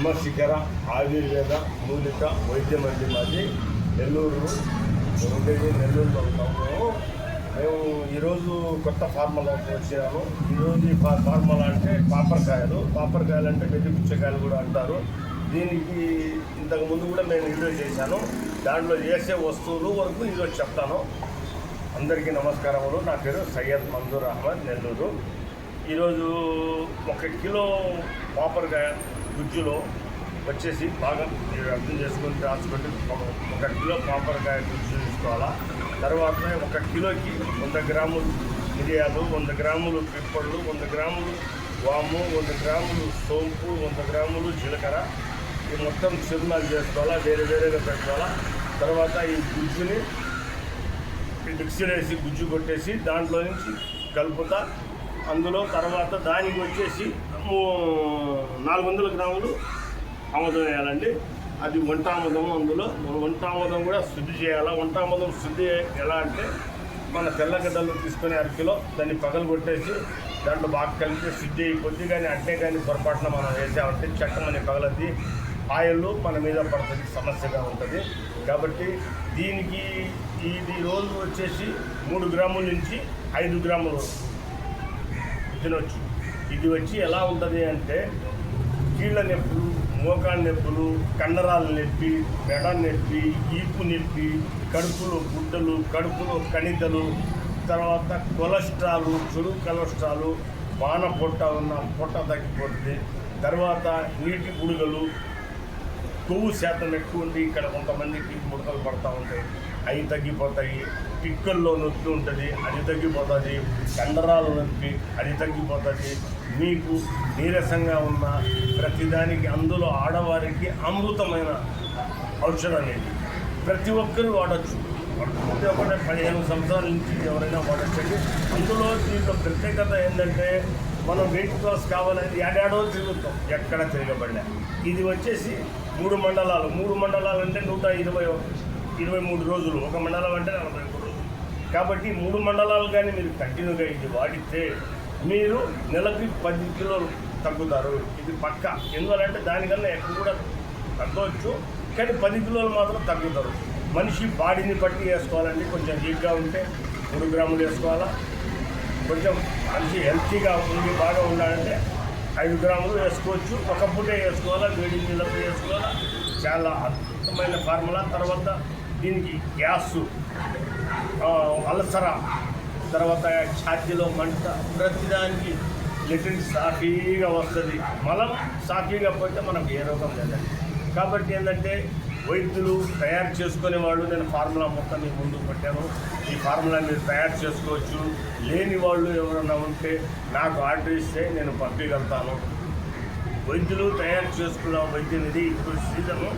హిమశిఖర ఆయుర్వేద మూలిక వైద్యం అండి మాది నెల్లూరు ఉండేది నెల్లూరులో ఉన్నాము. మేము ఈరోజు కొత్త ఫార్ములాకి వచ్చాము. ఈరోజు ఈ ఫార్ములా అంటే పాపరకాయలు అంటే వెర్రి పుచ్చకాయలు కూడా అంటారు. దీనికి ఇంతకుముందు కూడా నేను వీడియో చేశాను. దాంట్లో చేసే వస్తువులు వరకు ఈరోజు చెప్తాను. అందరికీ నమస్కారములు. నా పేరు సయ్యద్ మంజూర్ అహ్మద్, నెల్లూరు. ఈరోజు 1 కిలో పాపరకాయ గుజ్జులో వచ్చేసి బాగా మీరు అర్థం చేసుకుని రాసుకుంటే 1 కిలో పాపరకాయ గుజ్జు తీసుకోవాలా. తర్వాత 1 కిలోకి 100 గ్రాములు మిరియాలు, 100 గ్రాములు పిప్పళ్ళు, 100 గ్రాములు వాము, 100 గ్రాములు సోంపు, 100 గ్రాములు జీలకర్ర, ఈ మొత్తం చిరునాలు చేసుకోవాలా, వేరేగా పెట్టుకోవాలా. తర్వాత ఈ గుజ్జుని మిక్సీలో వేసి గుజ్జు కొట్టేసి దాంట్లో నుంచి కలుపుతా. అందులో తర్వాత దానికి వచ్చేసి 400 గ్రాములు ఆముదం వేయాలండి. అది వంట ఆముదం. అందులో వంట ఆముదం కూడా శుద్ధి చేయాలా. వంట ఆముదం శుద్ధి ఎలా అంటే మన తెల్లగడ్డలు తీసుకొని 1/2 కిలో దాన్ని పగలు కొట్టేసి దాంట్లో బాగా కలిపి శుద్ధి అయిపోద్ది. కానీ అంటే కానీ పొరపాటున మనం వేసామంటే చట్టమని పగలద్ది, ఆయిల్ మన మీద పడుతుంది, సమస్యగా ఉంటుంది. కాబట్టి దీనికి ఇది రోజు వచ్చేసి 3 గ్రాముల నుంచి 5 గ్రాములు తినొచ్చు. ఇది వచ్చి ఎలా ఉంటుంది అంటే కీళ్ళ నొప్పులు, మోకాళ్ళ నొప్పులు, కండరాల నొప్పి, మెడ నొప్పి, ఈపు నొప్పి, కడుపులో గుడ్డలు, కడుపులో కణితలు, తర్వాత కొలెస్ట్రాలు, చెడు కొలెస్ట్రాలు, బాణ పొట్ట ఉన్న పొట్ట తగ్గిపోతుంది. తర్వాత నీటి బుడగలు, కొవ్వు శాతం ఎక్కువ ఉండి ఇక్కడ కొంతమందికి ముడతలు పడుతూ ఉంటాయి, అవి తగ్గిపోతాయి. పిక్కల్లో నొప్పి ఉంటుంది, అది తగ్గిపోతుంది. కండరాలు నొప్పి, అది తగ్గిపోతుంది. మీకు నీరసంగా ఉన్న ప్రతిదానికి అందులో ఆడవారికి అమృతమైన ఔషధం అనేది ప్రతి ఒక్కరు వాడచ్చు. ప్రతి ఒక్కటే 15 సంవత్సరాల నుంచి ఎవరైనా వాడచ్చండి. అందులో దీంట్లో ప్రత్యేకత ఏంటంటే మనం వెయిట్ లాస్ కావాలని ఏడాడో తిరుగుతాం, ఎక్కడ తిరగబడలే. ఇది వచ్చేసి 3 మండలాలు. 3 మండలాలు అంటే 123 రోజులు. ఒక మండలం అంటే 41 రోజులు. కాబట్టి 3 మండలాలు కానీ మీరు కంటిన్యూగా ఇది వాడితే మీరు నెలకి 10 కిలోలు తగ్గుతారు. ఇది పక్క. ఎందువల్లంటే దానికన్నా ఎక్కువ కూడా తగ్గవచ్చు, కానీ 10 కిలోలు మాత్రం తగ్గుతారు. మనిషి బాడీని బట్టి వేసుకోవాలండి. కొంచెం వీక్గా ఉంటే 3 గ్రాములు వేసుకోవాలా. కొంచెం మనిషి హెల్తీగా ఉండి బాగా ఉండాలంటే 5 గ్రాములు వేసుకోవచ్చు. ఒక పూటే వేసుకోవాలా, వేడి నీళ్ళతో వేసుకోవాలా. చాలా అద్భుతమైన ఫార్ములా. తర్వాత దీనికి గ్యాసు, అల్సరా, తర్వాత ఛాతీలో మంట, ప్రతిదానికి లెట్రిన్ సాఫీగా వస్తుంది. మలం సాఫీగా పోతే మనకు ఏ రోగం లేదండి. కాబట్టి ఏంటంటే వైద్యులు తయారు చేసుకునే వాళ్ళు, నేను ఫార్ములా మొత్తం మీ ముందుకు పెట్టాను. ఈ ఫార్ములా మీరు తయారు చేసుకోవచ్చు. లేని వాళ్ళు ఎవరైనా ఉంటే నాకు ఆర్డర్ ఇస్తే నేను పంపించగలుగుతాను. వైద్యులు తయారు చేసుకున్న వైద్యం ఇది. ఇప్పుడు సీజను,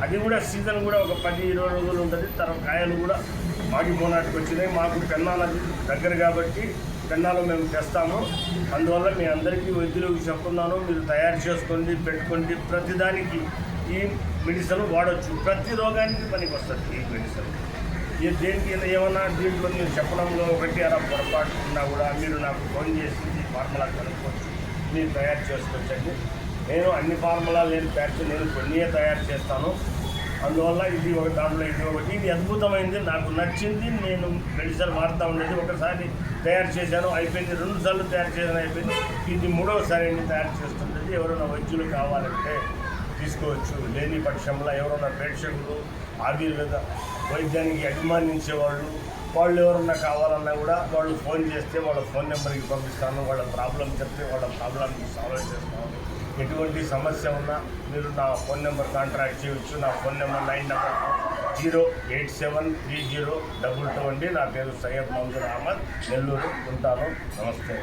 అది కూడా సీజన్ కూడా ఒక 10-20 రోజులు ఉంటుంది. తర్వాత కాయలు కూడా మాగిపోనాటికి వచ్చినాయి. మాకు పెన్నాల దగ్గర కాబట్టి పెన్నాలు మేము తెస్తాము. అందువల్ల మీ అందరికీ వైద్యులకు చెప్తున్నాను, మీరు తయారు చేసుకోండి, పెట్టుకోండి. ప్రతిదానికి ఈ మెడిసిన్ వాడచ్చు. ప్రతి రోగానికి పనికి వస్తుంది ఈ మెడిసిన్. దేనికి ఏమన్నా దీంట్లో మీరు చెప్పడంలో 1 అర పొరపాటు ఉన్నా కూడా మీరు నాకు ఫోన్ చేసి ఈ ఫార్ములా కనుక్కోవచ్చు, మీరు తయారు చేసుకోవచ్చండి. నేను అన్ని ఫార్ములాలు నేను కొన్నే తయారు చేస్తాను. అందువల్ల ఇది ఒక దాంట్లో ఇది ఒకటి. ఇది అద్భుతమైంది, నాకు నచ్చింది. నేను మెడిసిన్ వాడుతూ ఉండేది. ఒకసారి తయారు చేశాను, అయిపోయింది. 2 సార్లు తయారు చేశాను, అయిపోయింది. ఇది 3వ సారి తయారు చేస్తుంటుంది. ఎవరైనా వైద్యులు కావాలంటే తీసుకోవచ్చు. లేని పక్షంలో ఎవరైనా ప్రేక్షకులు ఆయుర్వేద వైద్యానికి అభిమానించేవాళ్ళు ఎవరన్నా కావాలన్నా కూడా వాళ్ళు ఫోన్ చేస్తే వాళ్ళ ఫోన్ నెంబర్కి పంపిస్తాను. వాళ్ళ ప్రాబ్లం చెప్తే వాళ్ళ ప్రాబ్లమ్ని సాల్వ్ చేస్తాను. ఎటువంటి సమస్య ఉన్నా మీరు నా ఫోన్ నెంబర్ కాంటాక్ట్ చేయవచ్చు. నా ఫోన్ నెంబర్ 9873022 అండి. నా పేరు సయ్యద్ మంజూర్ అహ్మద్, నెల్లూరు. ఉంటాను. నమస్తే.